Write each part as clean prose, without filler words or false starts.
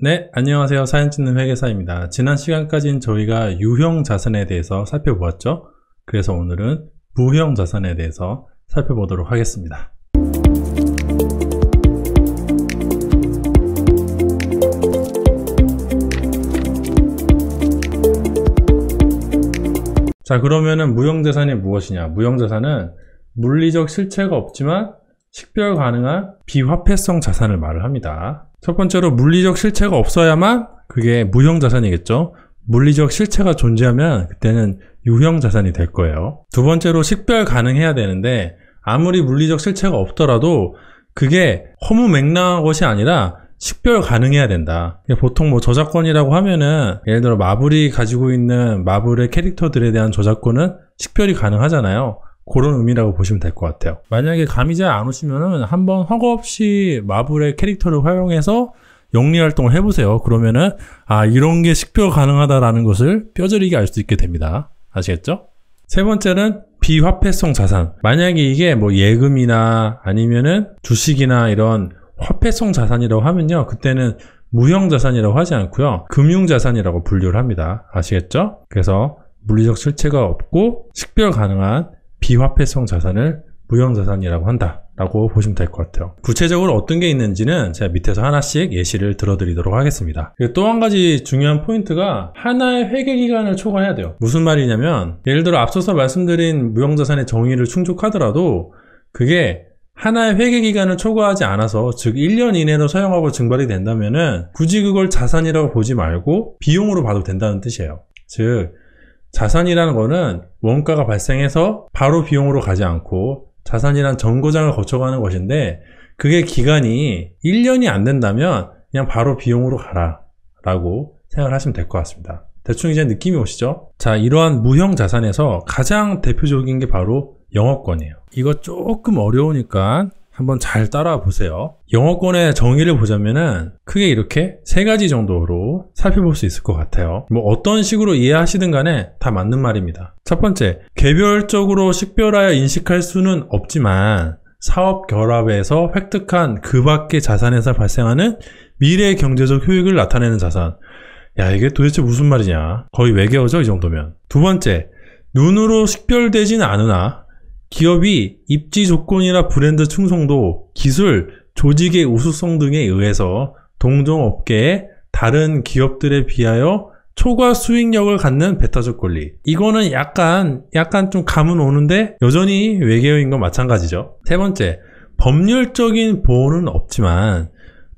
네, 안녕하세요. 사진 찍는 회계사입니다. 지난 시간까지는 저희가 유형 자산에 대해서 살펴보았죠. 그래서 오늘은 무형 자산에 대해서 살펴보도록 하겠습니다. 자, 그러면은 무형자산이 무엇이냐? 무형자산은 물리적 실체가 없지만 식별 가능한 비화폐성 자산을 말을 합니다. 첫 번째로 물리적 실체가 없어야만 그게 무형자산이겠죠. 물리적 실체가 존재하면 그때는 유형자산이 될 거예요. 두 번째로 식별 가능해야 되는데 아무리 물리적 실체가 없더라도 그게 허무맹랑한 것이 아니라 식별 가능해야 된다. 보통 뭐 저작권이라고 하면은 예를 들어 마블이 가지고 있는 마블의 캐릭터들에 대한 저작권은 식별이 가능하잖아요. 그런 의미라고 보시면 될 것 같아요. 만약에 감이 잘 안 오시면은 한번 허가 없이 마블의 캐릭터를 활용해서 영리활동을 해보세요. 그러면은 이런 게 식별 가능하다라는 것을 뼈저리게 알 수 있게 됩니다. 아시겠죠? 세 번째는 비화폐성 자산. 만약에 이게 뭐 예금이나 아니면은 주식이나 이런 화폐성 자산이라고 하면요, 그때는 무형자산이라고 하지 않고요, 금융자산이라고 분류를 합니다. 아시겠죠? 그래서 물리적 실체가 없고 식별 가능한 비화폐성 자산을 무형자산이라고 한다라고 보시면 될 것 같아요. 구체적으로 어떤 게 있는지는 제가 밑에서 하나씩 예시를 들어드리도록 하겠습니다. 또 한 가지 중요한 포인트가 하나의 회계기간을 초과해야 돼요. 무슨 말이냐면 예를 들어 앞서서 말씀드린 무형자산의 정의를 충족하더라도 그게 하나의 회계기간을 초과하지 않아서, 즉 1년 이내로 사용하고 증발이 된다면은 굳이 그걸 자산이라고 보지 말고 비용으로 봐도 된다는 뜻이에요. 즉 자산이라는 거는 원가가 발생해서 바로 비용으로 가지 않고 자산이란 정거장을 거쳐가는 것인데, 그게 기간이 1년이 안 된다면 그냥 바로 비용으로 가라 라고 생각을 하시면 될 것 같습니다. 대충 이제 느낌이 오시죠? 자, 이러한 무형 자산에서 가장 대표적인 게 바로 영업권이에요. 이거 조금 어려우니까 한번 잘 따라와 보세요. 영업권의 정의를 보자면은 크게 이렇게 세 가지 정도로 살펴볼 수 있을 것 같아요. 뭐 어떤 식으로 이해하시든 간에 다 맞는 말입니다. 첫 번째, 개별적으로 식별하여 인식할 수는 없지만 사업 결합에서 획득한 그 밖의 자산에서 발생하는 미래 경제적 효익을 나타내는 자산. 야, 이게 도대체 무슨 말이냐? 거의 외계어죠, 이 정도면. 두 번째, 눈으로 식별되진 않으나 기업이 입지 조건이나 브랜드 충성도, 기술, 조직의 우수성 등에 의해서 동종업계의 다른 기업들에 비하여 초과 수익력을 갖는 배타적 권리. 이거는 약간 좀 감은 오는데 여전히 외계어인 건 마찬가지죠. 세 번째, 법률적인 보호는 없지만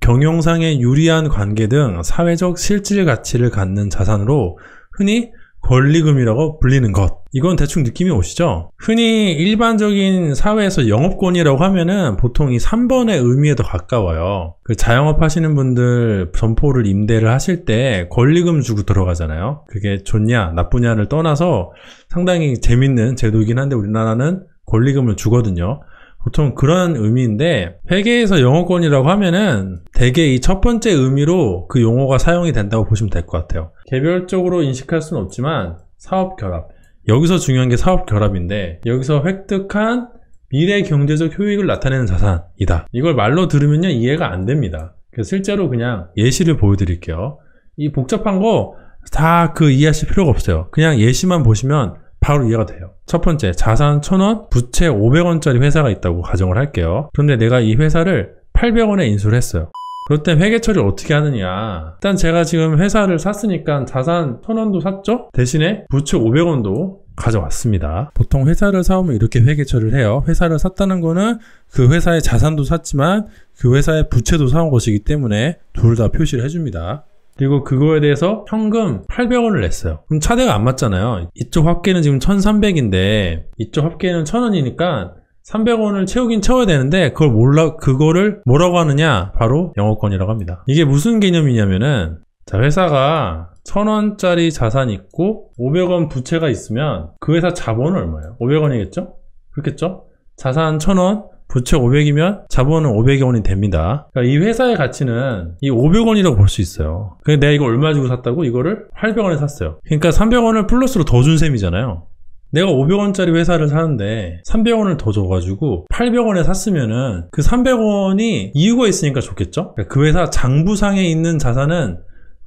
경영상의 유리한 관계 등 사회적 실질 가치를 갖는 자산으로 흔히 권리금이라고 불리는 것. 이건 대충 느낌이 오시죠? 흔히 일반적인 사회에서 영업권이라고 하면은 보통 이 3번의 의미에 더 가까워요. 그 자영업 하시는 분들 점포를 임대를 하실 때 권리금 주고 들어가잖아요. 그게 좋냐 나쁘냐를 떠나서 상당히 재밌는 제도이긴 한데 우리나라는 권리금을 주거든요. 보통 그런 의미인데 회계에서 영업권이라고 하면은 대개 이 첫 번째 의미로 그 용어가 사용이 된다고 보시면 될 것 같아요. 개별적으로 인식할 수는 없지만 사업 결합. 여기서 중요한 게 사업 결합인데 여기서 획득한 미래 경제적 효익을 나타내는 자산이다. 이걸 말로 들으면요 이해가 안 됩니다. 그래서 실제로 그냥 예시를 보여드릴게요. 이 복잡한 거 다 이해하실 필요가 없어요. 그냥 예시만 보시면 바로 이해가 돼요. 첫 번째, 자산 1000원, 부채 500원짜리 회사가 있다고 가정을 할게요. 그런데 내가 이 회사를 800원에 인수를 했어요. 그럴 때 회계 처리를 어떻게 하느냐. 일단 제가 지금 회사를 샀으니까 자산 1000원도 샀죠? 대신에 부채 500원도 가져왔습니다. 보통 회사를 사오면 이렇게 회계 처리를 해요. 회사를 샀다는 거는 그 회사의 자산도 샀지만 그 회사의 부채도 사온 것이기 때문에 둘 다 표시를 해줍니다. 그리고 그거에 대해서 현금 800원을 냈어요. 그럼 차대가 안 맞잖아요. 이쪽 합계는 지금 1300인데 이쪽 합계는 1000원이니까 300원을 채우긴 채워야 되는데 그거를 뭐라고 하느냐? 바로 영업권이라고 합니다. 이게 무슨 개념이냐면은 자, 회사가 1000원짜리 자산이 있고 500원 부채가 있으면 그 회사 자본은 얼마예요? 500원이겠죠? 그렇겠죠? 자산 1000원, 부채 500이면 자본은 500원이 됩니다. 그러니까 이 회사의 가치는 이 500원이라고 볼 수 있어요. 근데 내가 이거 얼마 주고 샀다고? 이거를 800원에 샀어요. 그러니까 300원을 플러스로 더 준 셈이잖아요. 내가 500원짜리 회사를 사는데 300원을 더 줘가지고 800원에 샀으면은 그 300원이 이유가 있으니까 좋겠죠? 그 회사 장부상에 있는 자산은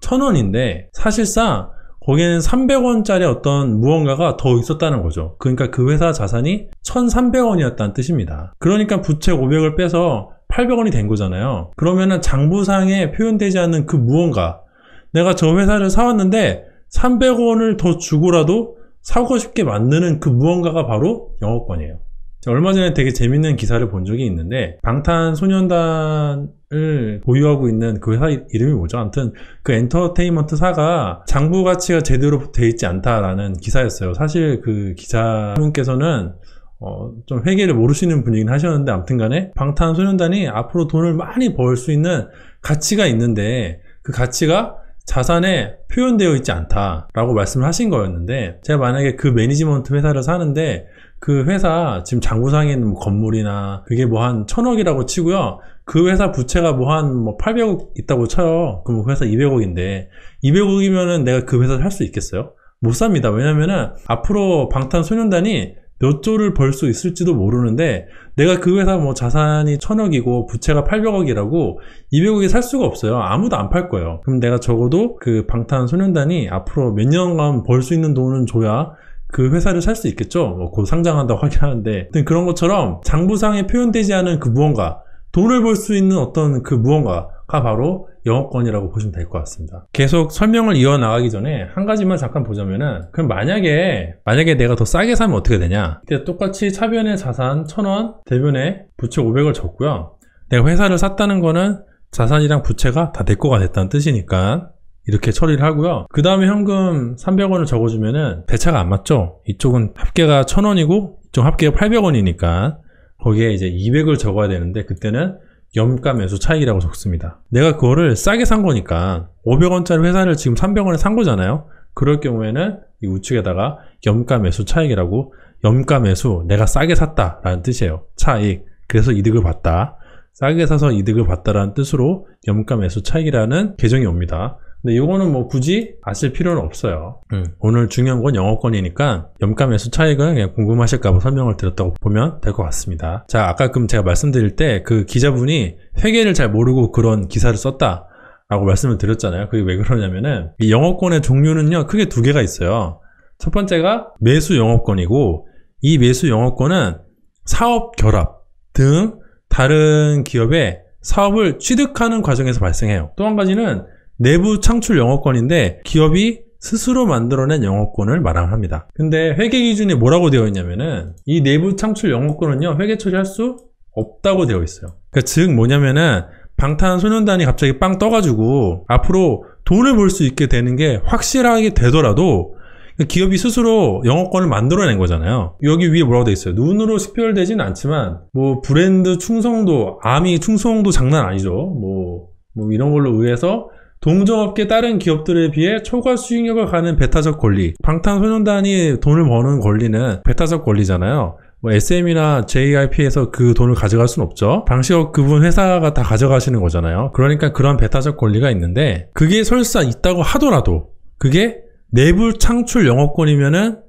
1000원인데 사실상 거기에는 300원짜리 어떤 무언가가 더 있었다는 거죠. 그러니까 그 회사 자산이 1300원이었다는 뜻입니다. 그러니까 부채 500을 빼서 800원이 된 거잖아요. 그러면은 장부상에 표현되지 않는 그 무언가, 내가 저 회사를 사왔는데 300원을 더 주고라도 사고 싶게 만드는 그 무언가가 바로 영업권이에요. 얼마 전에 되게 재밌는 기사를 본 적이 있는데, 방탄소년단을 보유하고 있는 그 회사 이름이 뭐죠? 아무튼 그 엔터테인먼트사가 장부 가치가 제대로 돼 있지 않다라는 기사였어요. 사실 그 기자분께서는 좀 회계를 모르시는 분이긴 하셨는데, 아무튼 간에 방탄소년단이 앞으로 돈을 많이 벌 수 있는 가치가 있는데 그 가치가 자산에 표현되어 있지 않다라고 말씀을 하신 거였는데, 제가 만약에 그 매니지먼트 회사를 사는데 그 회사 지금 장부상에 있는 건물이나 그게 뭐 한 1000억이라고 치고요, 그 회사 부채가 뭐 한 800억 있다고 쳐요. 그럼 그 회사 200억인데 200억이면은 내가 그 회사 살 수 있겠어요? 못 삽니다. 왜냐면은 앞으로 방탄소년단이 몇 조를 벌 수 있을지도 모르는데, 내가 그 회사 뭐 자산이 1000억이고 부채가 800억이라고 200억에 살 수가 없어요. 아무도 안 팔 거예요. 그럼 내가 적어도 그 방탄소년단이 앞으로 몇 년간 벌 수 있는 돈은 줘야 그 회사를 살 수 있겠죠. 뭐 곧 상장한다고 하긴 하는데, 그런 것처럼 장부상에 표현되지 않은 그 무언가, 돈을 벌 수 있는 어떤 그 무언가가 바로 영업권이라고 보시면 될 것 같습니다. 계속 설명을 이어나가기 전에 한 가지만 잠깐 보자면은, 그럼 만약에 내가 더 싸게 사면 어떻게 되냐? 이때 똑같이 차변에 자산 1000원, 대변에 부채 500을 줬고요. 내가 회사를 샀다는 거는 자산이랑 부채가 다 내 거가 됐다는 뜻이니까 이렇게 처리를 하고요. 그 다음에 현금 300원을 적어주면은 대차가 안 맞죠? 이쪽은 합계가 1000원이고 이쪽 합계가 800원이니까 거기에 이제 200을 적어야 되는데, 그때는 염가 매수 차익이라고 적습니다. 내가 그거를 싸게 산 거니까 500원짜리 회사를 지금 300원에 산 거잖아요. 그럴 경우에는 이 우측에다가 염가 매수 차익이라고, 염가 매수, 내가 싸게 샀다 라는 뜻이에요. 차익, 그래서 이득을 봤다, 싸게 사서 이득을 봤다라는 뜻으로 염가 매수 차익이라는 계정이 옵니다. 근데 이거는 뭐 굳이 아실 필요는 없어요. 오늘 중요한 건 영업권이니까 염가 매수 차익은 그냥 궁금하실까봐 설명을 드렸다고 보면 될 것 같습니다. 자, 아까 그럼 제가 말씀드릴 때 그 기자분이 회계를 잘 모르고 그런 기사를 썼다 라고 말씀을 드렸잖아요. 그게 왜 그러냐면은, 이 영업권의 종류는요 크게 두 개가 있어요. 첫 번째가 매수 영업권이고, 이 매수 영업권은 사업 결합 등 다른 기업의 사업을 취득하는 과정에서 발생해요. 또 한 가지는 내부 창출 영업권인데, 기업이 스스로 만들어낸 영업권을 말합니다. 근데 회계 기준이 뭐라고 되어 있냐면은, 이 내부 창출 영업권은요 회계 처리할 수 없다고 되어 있어요. 그러니까 즉 뭐냐면은, 방탄소년단이 갑자기 빵 떠가지고 앞으로 돈을 벌 수 있게 되는 게 확실하게 되더라도 기업이 스스로 영업권을 만들어낸 거잖아요. 여기 위에 뭐라고 되어 있어요? 눈으로 식별되지는 않지만 뭐 브랜드 충성도, 아미 충성도 장난 아니죠. 뭐 이런 걸로 의해서 동종업계 다른 기업들에 비해 초과 수익력을 가는 배타적 권리, 방탄소년단이 돈을 버는 권리는 배타적 권리잖아요. 뭐 SM이나 JYP에서 그 돈을 가져갈 수는 없죠. 방시업 그분 회사가 다 가져가시는 거잖아요. 그러니까 그런 배타적 권리가 있는데, 그게 설사 있다고 하더라도 그게 내부 창출 영업권이면은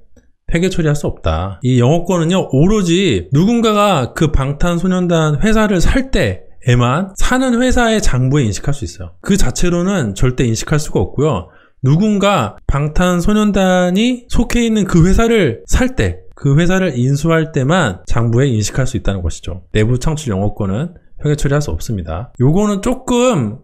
회계 처리할 수 없다. 이 영업권은요 오로지 누군가가 그 방탄소년단 회사를 살 때에만 사는 회사의 장부에 인식할 수 있어요. 그 자체로는 절대 인식할 수가 없고요. 누군가 방탄소년단이 속해 있는 그 회사를 살 때, 그 회사를 인수할 때만 장부에 인식할 수 있다는 것이죠. 내부 창출 영업권은 회계 처리할 수 없습니다. 요거는 조금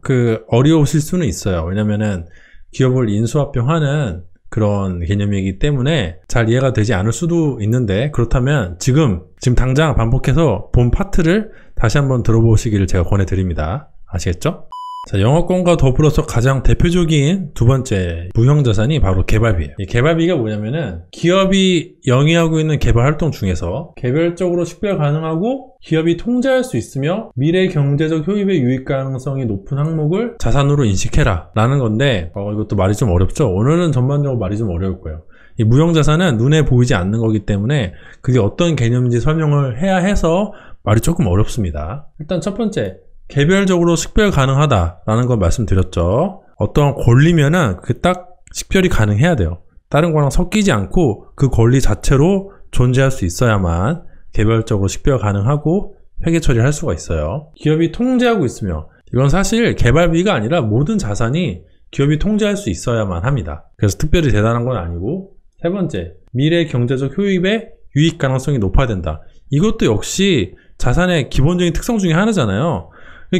어려우실 수는 있어요. 왜냐면은 기업을 인수합병하는 그런 개념이기 때문에 잘 이해가 되지 않을 수도 있는데, 그렇다면 지금 당장 반복해서 본 파트를 다시 한번 들어보시기를 제가 권해드립니다. 아시겠죠? 자, 영업권과 더불어서 가장 대표적인 두 번째 무형자산이 바로 개발비예요. 이 개발비가 뭐냐면은, 기업이 영위하고 있는 개발 활동 중에서 개별적으로 식별 가능하고 기업이 통제할 수 있으며 미래 경제적 효입의 유익 가능성이 높은 항목을 자산으로 인식해라 라는 건데, 이것도 말이 좀 어렵죠? 오늘은 전반적으로 말이 좀 어려울 거예요. 이 무형자산은 눈에 보이지 않는 거기 때문에 그게 어떤 개념인지 설명을 해야 해서 말이 조금 어렵습니다. 일단 첫 번째, 개별적으로 식별 가능하다라는 걸 말씀드렸죠. 어떤 권리면은 그게 딱 식별이 가능해야 돼요. 다른 거랑 섞이지 않고 그 권리 자체로 존재할 수 있어야만 개별적으로 식별 가능하고 회계 처리를 할 수가 있어요. 기업이 통제하고 있으며, 이건 사실 개발비가 아니라 모든 자산이 기업이 통제할 수 있어야만 합니다. 그래서 특별히 대단한 건 아니고, 세 번째, 미래 경제적 효익의 유익 가능성이 높아야 된다. 이것도 역시 자산의 기본적인 특성 중에 하나잖아요.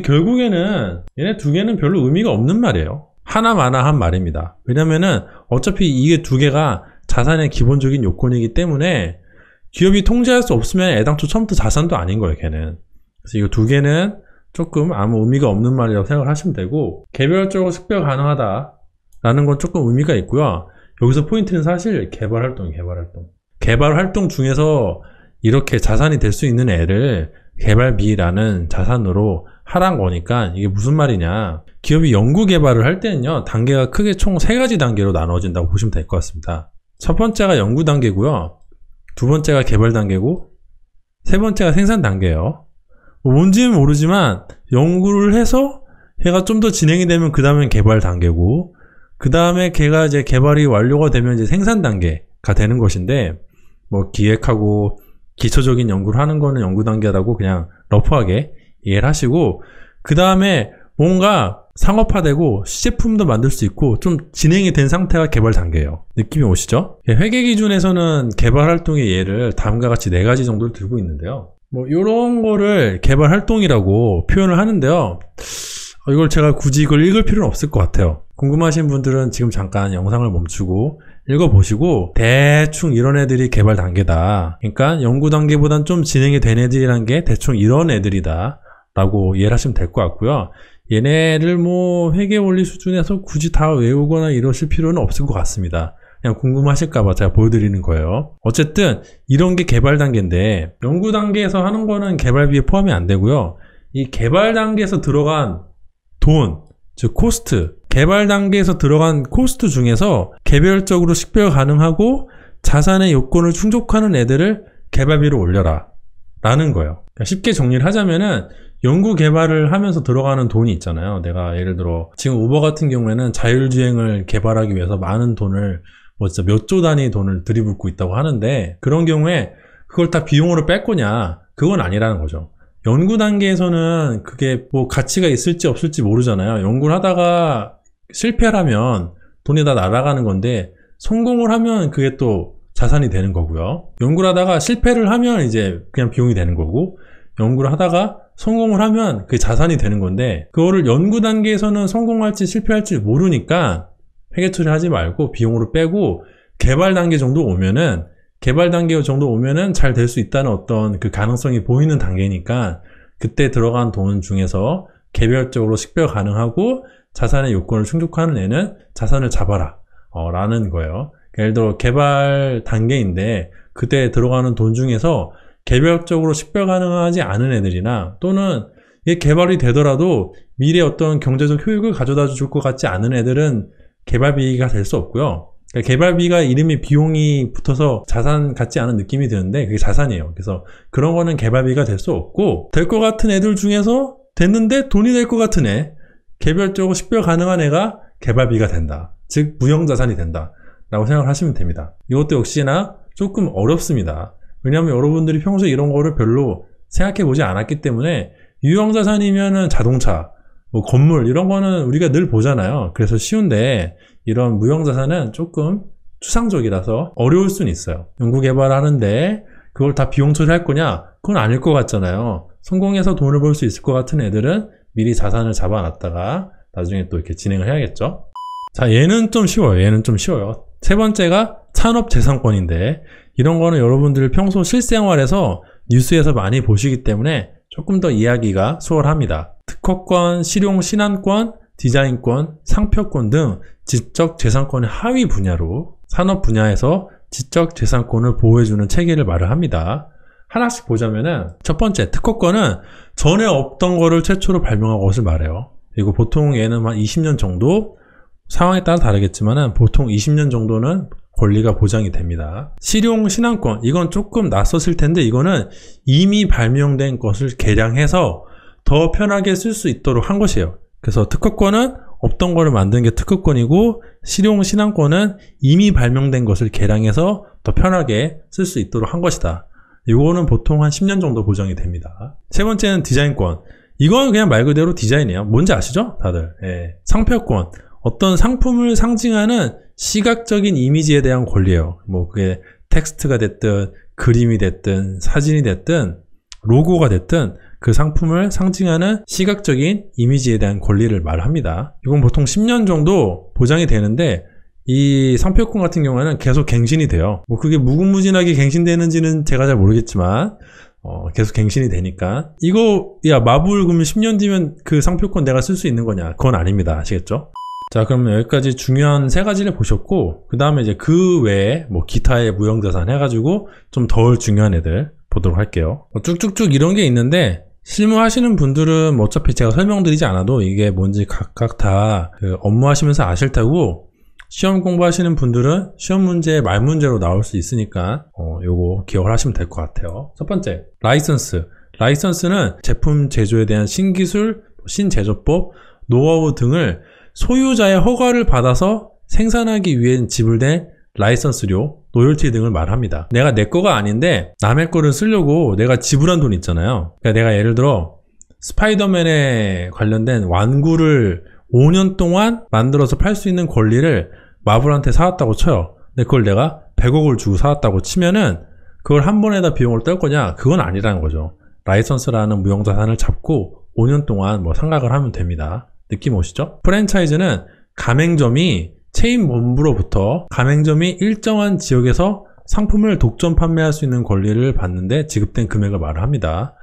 결국에는 얘네 두 개는 별로 의미가 없는 말이에요. 하나마나한 말입니다. 왜냐면은 어차피 이게 두 개가 자산의 기본적인 요건이기 때문에 기업이 통제할 수 없으면 애당초 처음부터 자산도 아닌 거예요, 걔는. 그래서 이거 두 개는 조금 아무 의미가 없는 말이라고 생각을 하시면 되고, 개별적으로 식별 가능하다라는 건 조금 의미가 있고요. 여기서 포인트는 사실 개발활동. 개발활동 중에서 이렇게 자산이 될 수 있는 애를 개발비라는 자산으로 하란 거니까 이게 무슨 말이냐. 기업이 연구개발을 할 때는요, 단계가 크게 총 3가지 단계로 나눠진다고 보시면 될 것 같습니다. 첫 번째가 연구 단계고요. 두 번째가 개발 단계고, 세 번째가 생산 단계예요. 뭔지는 모르지만 연구를 해서 걔가 좀 더 진행이 되면 그 다음엔 개발 단계고, 그 다음에 걔가 이제 개발이 완료가 되면 이제 생산 단계가 되는 것인데, 뭐 기획하고 기초적인 연구를 하는 거는 연구 단계라고 그냥 러프하게 이해를 하시고, 그 다음에 뭔가 상업화되고 시제품도 만들 수 있고 좀 진행이 된 상태가 개발 단계예요. 느낌이 오시죠? 회계 기준에서는 개발 활동의 예를 다음과 같이 4가지 정도를 들고 있는데요. 뭐 이런 거를 개발 활동이라고 표현을 하는데요. 이걸 제가 굳이 이걸 읽을 필요는 없을 것 같아요. 궁금하신 분들은 지금 잠깐 영상을 멈추고 읽어보시고, 대충 이런 애들이 개발 단계다. 그러니까 연구 단계보단 좀 진행이 된 애들이란 게 대충 이런 애들이다 라고 이해를 하시면 될 것 같고요. 얘네를 뭐 회계 원리 수준에서 굳이 다 외우거나 이러실 필요는 없을 것 같습니다. 그냥 궁금하실까봐 제가 보여드리는 거예요. 어쨌든 이런 게 개발 단계인데, 연구 단계에서 하는 거는 개발비에 포함이 안 되고요. 이 개발 단계에서 들어간 돈, 즉 코스트, 개발 단계에서 들어간 코스트 중에서 개별적으로 식별 가능하고 자산의 요건을 충족하는 애들을 개발비로 올려라 라는 거예요. 그러니까 쉽게 정리를 하자면은, 연구 개발을 하면서 들어가는 돈이 있잖아요. 내가 예를 들어 지금 우버 같은 경우에는 자율주행을 개발하기 위해서 많은 돈을, 뭐 진짜 몇 조 단위 돈을 들이붓고 있다고 하는데, 그런 경우에 그걸 다 비용으로 뺄 거냐? 그건 아니라는 거죠. 연구 단계에서는 그게 뭐 가치가 있을지 없을지 모르잖아요. 연구를 하다가 실패를 하면 돈이 다 날아가는 건데, 성공을 하면 그게 또 자산이 되는 거고요. 연구를 하다가 실패를 하면 이제 그냥 비용이 되는 거고, 연구를 하다가 성공을 하면 그게 자산이 되는 건데, 그거를 연구 단계에서는 성공할지 실패할지 모르니까 회계 처리하지 말고 비용으로 빼고, 개발 단계 정도 오면은 잘 될 수 있다는 어떤 그 가능성이 보이는 단계니까, 그때 들어간 돈 중에서 개별적으로 식별 가능하고 자산의 요건을 충족하는 애는 자산을 잡아라 라는 거예요. 예를 들어 개발 단계인데 그때 들어가는 돈 중에서 개별적으로 식별 가능하지 않은 애들이나, 또는 이게 개발이 되더라도 미래에 어떤 경제적 효익을 가져다 줄 것 같지 않은 애들은 개발비가 될 수 없고요. 그러니까 개발비가 이름이 비용이 붙어서 자산 같지 않은 느낌이 드는데 그게 자산이에요. 그래서 그런 거는 개발비가 될 수 없고, 될 것 같은 애들 중에서 됐는데 돈이 될 것 같은 애, 개별적으로 식별 가능한 애가 개발비가 된다. 즉 무형자산이 된다 라고 생각을 하시면 됩니다. 이것도 역시나 조금 어렵습니다. 왜냐하면 여러분들이 평소에 이런 거를 별로 생각해 보지 않았기 때문에, 유형자산이면은 자동차, 뭐 건물 이런 거는 우리가 늘 보잖아요. 그래서 쉬운데, 이런 무형자산은 조금 추상적이라서 어려울 수는 있어요. 연구개발하는데 그걸 다 비용 처리할 거냐? 그건 아닐 것 같잖아요. 성공해서 돈을 벌 수 있을 것 같은 애들은 미리 자산을 잡아놨다가 나중에 또 이렇게 진행을 해야겠죠. 자, 얘는 좀 쉬워요. 세 번째가 산업재산권인데, 이런 거는 여러분들 평소 실생활에서 뉴스에서 많이 보시기 때문에 조금 더 이해하기가 수월합니다. 특허권, 실용 신안권, 디자인권, 상표권 등 지적재산권의 하위 분야로 산업 분야에서 지적재산권을 보호해주는 체계를 말을 합니다. 하나씩 보자면은, 첫 번째 특허권은 전에 없던 거를 최초로 발명한 것을 말해요. 그리고 보통 얘는 한 20년 정도, 상황에 따라 다르겠지만은 보통 20년 정도는 권리가 보장이 됩니다. 실용 신안권, 이건 조금 낯섰을 텐데, 이거는 이미 발명된 것을 개량해서 더 편하게 쓸 수 있도록 한 것이에요. 그래서 특허권은 없던 거를 만드는 게 특허권이고 실용 신안권은 이미 발명된 것을 개량해서 더 편하게 쓸 수 있도록 한 것이다. 이거는 보통 한 10년 정도 보장이 됩니다. 세 번째는 디자인권. 이건 그냥 말 그대로 디자인이에요. 뭔지 아시죠? 다들. 예. 상표권. 어떤 상품을 상징하는 시각적인 이미지에 대한 권리예요. 뭐 그게 텍스트가 됐든 그림이 됐든 사진이 됐든 로고가 됐든 그 상품을 상징하는 시각적인 이미지에 대한 권리를 말합니다. 이건 보통 10년 정도 보장이 되는데 이 상표권 같은 경우에는 계속 갱신이 돼요. 뭐 그게 무궁무진하게 갱신되는지는 제가 잘 모르겠지만 계속 갱신이 되니까 이거 야 마블 그러면 10년 뒤면 그 상표권 내가 쓸 수 있는 거냐? 그건 아닙니다. 아시겠죠? 자, 그러면 여기까지 중요한 세 가지를 보셨고 그 다음에 이제 그 외에 뭐 기타의 무형자산 해가지고 좀 덜 중요한 애들 보도록 할게요. 쭉쭉쭉 이런 게 있는데 실무하시는 분들은 뭐 어차피 제가 설명드리지 않아도 이게 뭔지 각각 다 그 업무하시면서 아실 테고 시험 공부하시는 분들은 시험 문제 말 문제로 나올 수 있으니까 요거 기억을 하시면 될 것 같아요. 첫 번째, 라이선스. 라이선스는 제품 제조에 대한 신기술, 신제조법, 노하우 등을 소유자의 허가를 받아서 생산하기 위해 지불된 라이선스료, 로열티 등을 말합니다. 내가 내 거가 아닌데 남의 거를 쓰려고 내가 지불한 돈 있잖아요. 그러니까 내가 예를 들어 스파이더맨에 관련된 완구를 5년 동안 만들어서 팔 수 있는 권리를 마블한테 사왔다고 쳐요. 근데 그걸 내가 100억을 주고 사왔다고 치면은 그걸 한 번에다 비용을 뗄 거냐? 그건 아니라는 거죠. 라이선스라는 무형자산을 잡고 5년 동안 뭐 상각을 하면 됩니다. 느낌 오시죠? 프랜차이즈는 가맹점이 체인 본부로부터 가맹점이 일정한 지역에서 상품을 독점 판매할 수 있는 권리를 받는데 지급된 금액을 말을 합니다.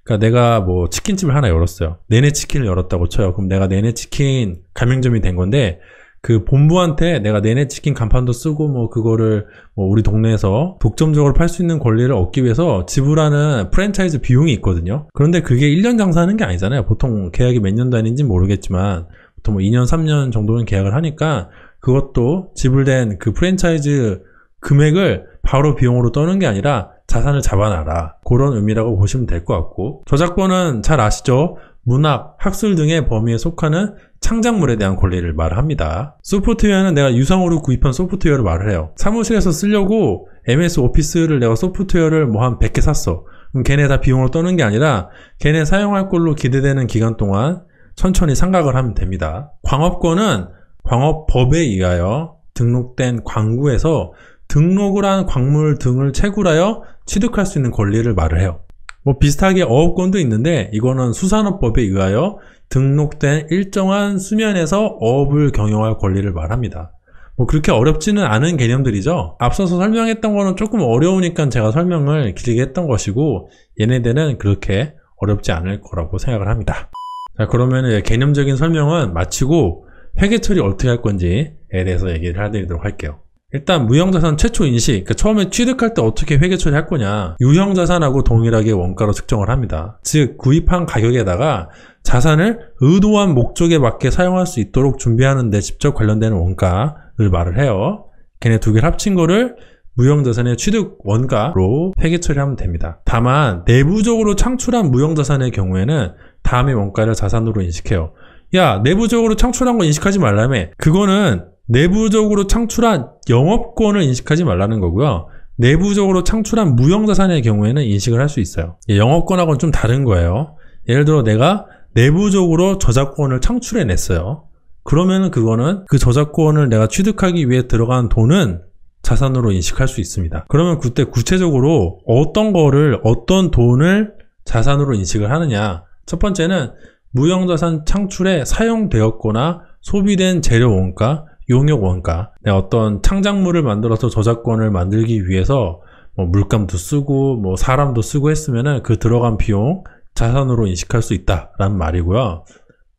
그러니까 내가 뭐 치킨집을 하나 열었어요. 네네치킨을 열었다고 쳐요. 그럼 내가 네네치킨 가맹점이 된 건데 그 본부한테 내가 네네치킨 간판도 쓰고 뭐 그거를 뭐 우리 동네에서 독점적으로 팔 수 있는 권리를 얻기 위해서 지불하는 프랜차이즈 비용이 있거든요. 그런데 그게 1년 장사하는 게 아니잖아요. 보통 계약이 몇 년 단위인지 모르겠지만 보통 뭐 2년 3년 정도는 계약을 하니까 그것도 지불된 그 프랜차이즈 금액을 바로 비용으로 떠는 게 아니라 자산을 잡아놔라. 그런 의미라고 보시면 될 것 같고 저작권은 잘 아시죠? 문학, 학술 등의 범위에 속하는 창작물에 대한 권리를 말을 합니다. 소프트웨어는 내가 유상으로 구입한 소프트웨어를 말을 해요. 사무실에서 쓰려고 MS 오피스를 내가 소프트웨어를 뭐 한 100개 샀어. 그럼 걔네 다 비용으로 떠는 게 아니라 걔네 사용할 걸로 기대되는 기간 동안 천천히 상각을 하면 됩니다. 광업권은 광업법에 의하여 등록된 광구에서 등록을 한 광물 등을 채굴하여 취득할 수 있는 권리를 말을 해요. 뭐 비슷하게 어업권도 있는데 이거는 수산업법에 의하여 등록된 일정한 수면에서 어업을 경영할 권리를 말합니다. 뭐 그렇게 어렵지는 않은 개념들이죠. 앞서서 설명했던 거는 조금 어려우니까 제가 설명을 길게 했던 것이고 얘네들은 그렇게 어렵지 않을 거라고 생각을 합니다. 자, 그러면 개념적인 설명은 마치고 회계 처리 어떻게 할 건지에 대해서 얘기를 해드리도록 할게요. 일단 무형자산 최초 인식, 그러니까 처음에 취득할 때 어떻게 회계 처리할 거냐, 유형자산하고 동일하게 원가로 측정을 합니다. 즉 구입한 가격에다가 자산을 의도한 목적에 맞게 사용할 수 있도록 준비하는 데 직접 관련되는 원가를 말을 해요. 걔네 두 개를 합친 거를 무형자산의 취득 원가로 회계 처리하면 됩니다. 다만 내부적으로 창출한 무형자산의 경우에는 다음의 원가를 자산으로 인식해요. 야, 내부적으로 창출한 거 인식하지 말라며. 그거는 내부적으로 창출한 영업권을 인식하지 말라는 거고요. 내부적으로 창출한 무형자산의 경우에는 인식을 할 수 있어요. 영업권하고는 좀 다른 거예요. 예를 들어 내가 내부적으로 저작권을 창출해냈어요. 그러면은 그거는 그 저작권을 내가 취득하기 위해 들어간 돈은 자산으로 인식할 수 있습니다. 그러면 그때 구체적으로 어떤 거를, 어떤 돈을 자산으로 인식을 하느냐. 첫 번째는 무형자산 창출에 사용되었거나 소비된 재료 원가, 용역 원가, 내가 어떤 창작물을 만들어서 저작권을 만들기 위해서 뭐 물감도 쓰고 뭐 사람도 쓰고 했으면은 그 들어간 비용 자산으로 인식할 수 있다라는 말이고요.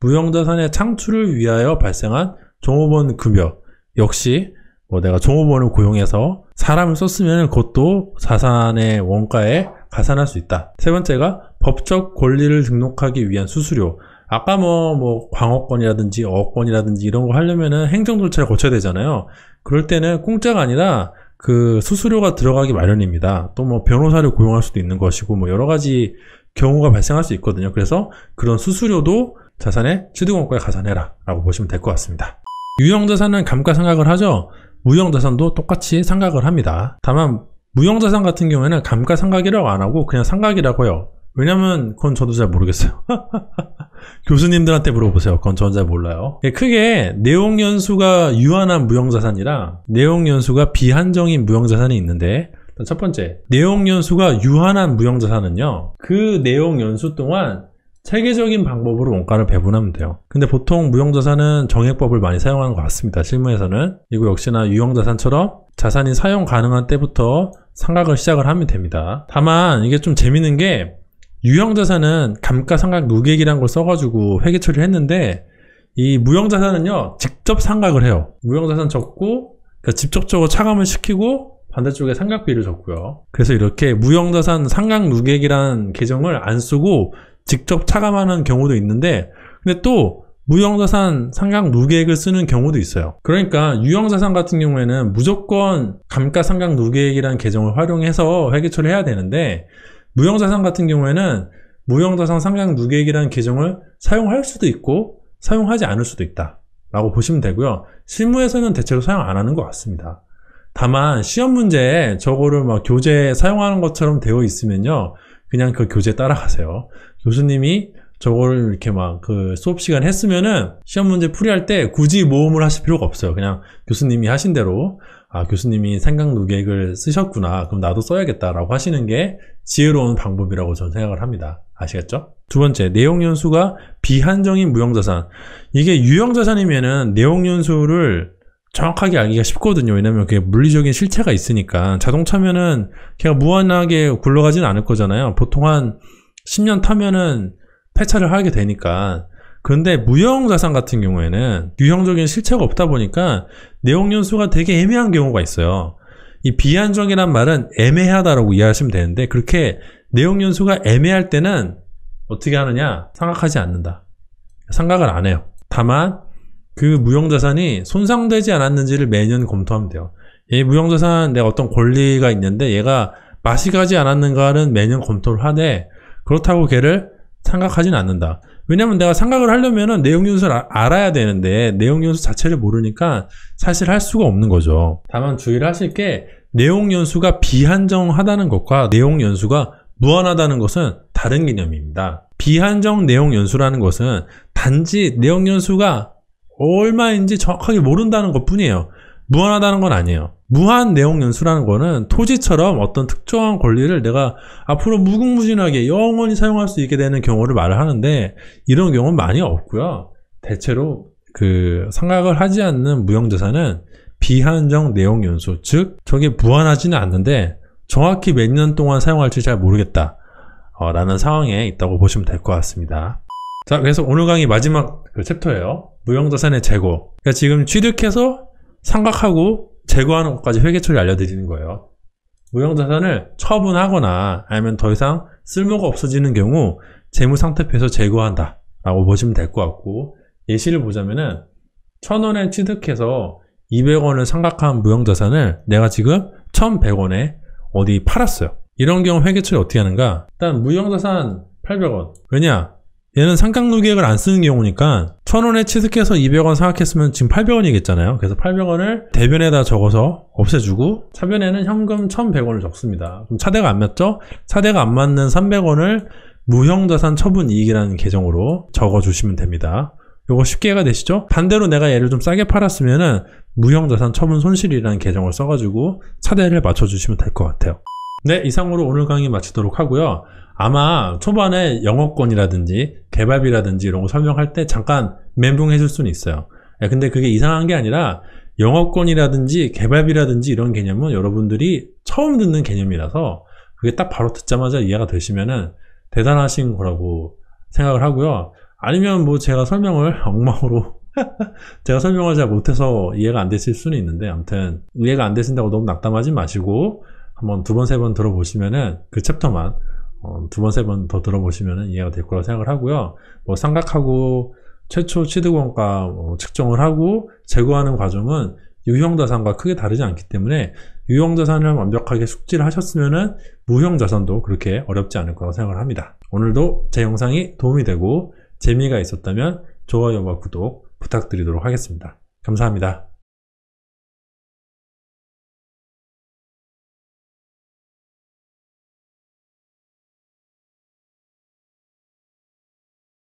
무형자산의 창출을 위하여 발생한 종업원 급여 역시 뭐 내가 종업원을 고용해서 사람을 썼으면 그것도 자산의 원가에 가산할 수 있다. 세 번째가 법적 권리를 등록하기 위한 수수료. 아까 뭐 광업권이라든지 어업권이라든지 이런 거 하려면은 행정 절차를 거쳐야 되잖아요. 그럴 때는 공짜가 아니라 그 수수료가 들어가기 마련입니다. 또 뭐 변호사를 고용할 수도 있는 것이고 뭐 여러 가지 경우가 발생할 수 있거든요. 그래서 그런 수수료도 자산의 취득원가에 가산해라 라고 보시면 될 것 같습니다. 유형자산은 감가상각을 하죠. 무형자산도 똑같이 상각을 합니다. 다만 무형자산 같은 경우에는 감가상각이라고 안 하고 그냥 상각이라고 해요. 왜냐면 그건 저도 잘 모르겠어요. 교수님들한테 물어보세요. 그건 저는 잘 몰라요. 크게 내용연수가 유한한 무형자산이랑 내용연수가 비한정인 무형자산이 있는데, 첫 번째, 내용연수가 유한한 무형자산은요, 그 내용연수 동안 체계적인 방법으로 원가를 배분하면 돼요. 근데 보통 무형자산은 정액법을 많이 사용하는 것 같습니다. 실무에서는. 이거 역시나 유형자산처럼 자산이 사용 가능한 때부터 상각을 시작을 하면 됩니다. 다만 이게 좀 재밌는 게, 유형자산은 감가상각 누계액이라는 걸 써가지고 회계 처리를 했는데, 이 무형자산은요 직접 상각을 해요. 무형자산 적고 그러니까 직접적으로 차감을 시키고 반대쪽에 상각비를 적고요. 그래서 이렇게 무형자산 상각 누계액이라는 계정을 안 쓰고 직접 차감하는 경우도 있는데, 근데 또 무형자산 상각 누계액을 쓰는 경우도 있어요. 그러니까 유형자산 같은 경우에는 무조건 감가상각 누계액이라는 계정을 활용해서 회계 처리해야 되는데, 무형자산 같은 경우에는 무형자산 상각 누계액이라는 계정을 사용할 수도 있고 사용하지 않을 수도 있다 라고 보시면 되고요. 실무에서는 대체로 사용 안 하는 것 같습니다. 다만 시험 문제에 저거를 막 교재에 사용하는 것처럼 되어 있으면요, 그냥 그 교재 따라가세요. 교수님이 저거를 이렇게 막 그 수업 시간 했으면은 시험 문제 풀이할 때 굳이 모음을 하실 필요가 없어요. 그냥 교수님이 하신 대로, 아, 교수님이 상각 누계액을 쓰셨구나, 그럼 나도 써야겠다라고 하시는 게 지혜로운 방법이라고 저는 생각을 합니다. 아시겠죠? 두 번째, 내용연수가 비한정인 무형자산. 이게 유형자산이면은 내용연수를 정확하게 알기가 쉽거든요. 왜냐면 그게 물리적인 실체가 있으니까. 자동차면은 걔가 무한하게 굴러가지는 않을 거잖아요. 보통 한 10년 타면은 폐차를 하게 되니까. 그런데 무형자산 같은 경우에는 유형적인 실체가 없다 보니까 내용연수가 되게 애매한 경우가 있어요. 이 비한정이란 말은 애매하다라고 이해하시면 되는데, 그렇게 내용연수가 애매할 때는 어떻게 하느냐? 상각하지 않는다. 상각을 안 해요. 다만 그 무형자산이 손상되지 않았는지를 매년 검토하면 돼요. 이 무형자산 내가 어떤 권리가 있는데 얘가 맛이 가지 않았는가는 매년 검토를 하되, 그렇다고 걔를 상각하지는 않는다. 왜냐면 내가 상각을 하려면은 내용연수를 알아야 되는데 내용연수 자체를 모르니까 사실 할 수가 없는 거죠. 다만 주의를 하실 게, 내용연수가 비한정하다는 것과 내용연수가 무한하다는 것은 다른 개념입니다. 비한정 내용연수라는 것은 단지 내용연수가 얼마인지 정확하게 모른다는 것 뿐이에요. 무한하다는 건 아니에요. 무한 내용연수라는 거는 토지처럼 어떤 특정한 권리를 내가 앞으로 무궁무진하게 영원히 사용할 수 있게 되는 경우를 말을 하는데, 이런 경우는 많이 없고요. 대체로 그 상각을 하지 않는 무형자산은 비한정 내용연수, 즉 저게 무한하지는 않는데 정확히 몇 년 동안 사용할지 잘 모르겠다 라는 상황에 있다고 보시면 될 것 같습니다. 자, 그래서 오늘 강의 마지막 그 챕터예요. 무형자산의 재고. 그러니까 지금 취득해서 상각하고 제거하는 것까지 회계처리 알려드리는 거예요. 무형자산을 처분하거나 아니면 더 이상 쓸모가 없어지는 경우 재무상태표에서 제거한다 라고 보시면 될 것 같고, 예시를 보자면은 1,000원에 취득해서 200원을 상각한 무형자산을 내가 지금 1,100원에 어디 팔았어요. 이런 경우 회계처리 어떻게 하는가? 일단 무형자산 800원. 왜냐? 얘는 상각누계액을 안 쓰는 경우니까 1,000원에 취득해서 200원 상각했으면 지금 800원이겠잖아요. 그래서 800원을 대변에다 적어서 없애주고, 차변에는 현금 1,100원을 적습니다. 그럼 차대가 안 맞죠? 차대가 안 맞는 300원을 무형자산 처분이익이라는 계정으로 적어주시면 됩니다. 요거 쉽게 이해가 되시죠? 반대로 내가 얘를 좀 싸게 팔았으면은 무형자산 처분 손실이라는 계정을 써가지고 차대를 맞춰주시면 될 것 같아요. 네, 이상으로 오늘 강의 마치도록 하고요. 아마 초반에 영업권이라든지 개발비라든지 이런 거 설명할 때 잠깐 멘붕해 줄 수는 있어요. 근데 그게 이상한 게 아니라 영업권이라든지 개발비라든지 이런 개념은 여러분들이 처음 듣는 개념이라서 그게 딱 바로 듣자마자 이해가 되시면은 대단하신 거라고 생각을 하고요. 아니면 뭐 제가 설명을 엉망으로 제가 설명을 잘 못해서 이해가 안 되실 수는 있는데, 아무튼 이해가 안 되신다고 너무 낙담하지 마시고 한번 두 번, 세 번 들어보시면은 그 챕터만 두 번, 세 번 더 들어보시면은 이해가 될 거라고 생각을 하고요. 뭐 상각하고 최초 취득원가 측정을 하고 제거하는 과정은 유형자산과 크게 다르지 않기 때문에 유형자산을 완벽하게 숙지를 하셨으면은 무형자산도 그렇게 어렵지 않을 거라고 생각을 합니다. 오늘도 제 영상이 도움이 되고 재미가 있었다면 좋아요와 구독 부탁드리도록 하겠습니다. 감사합니다.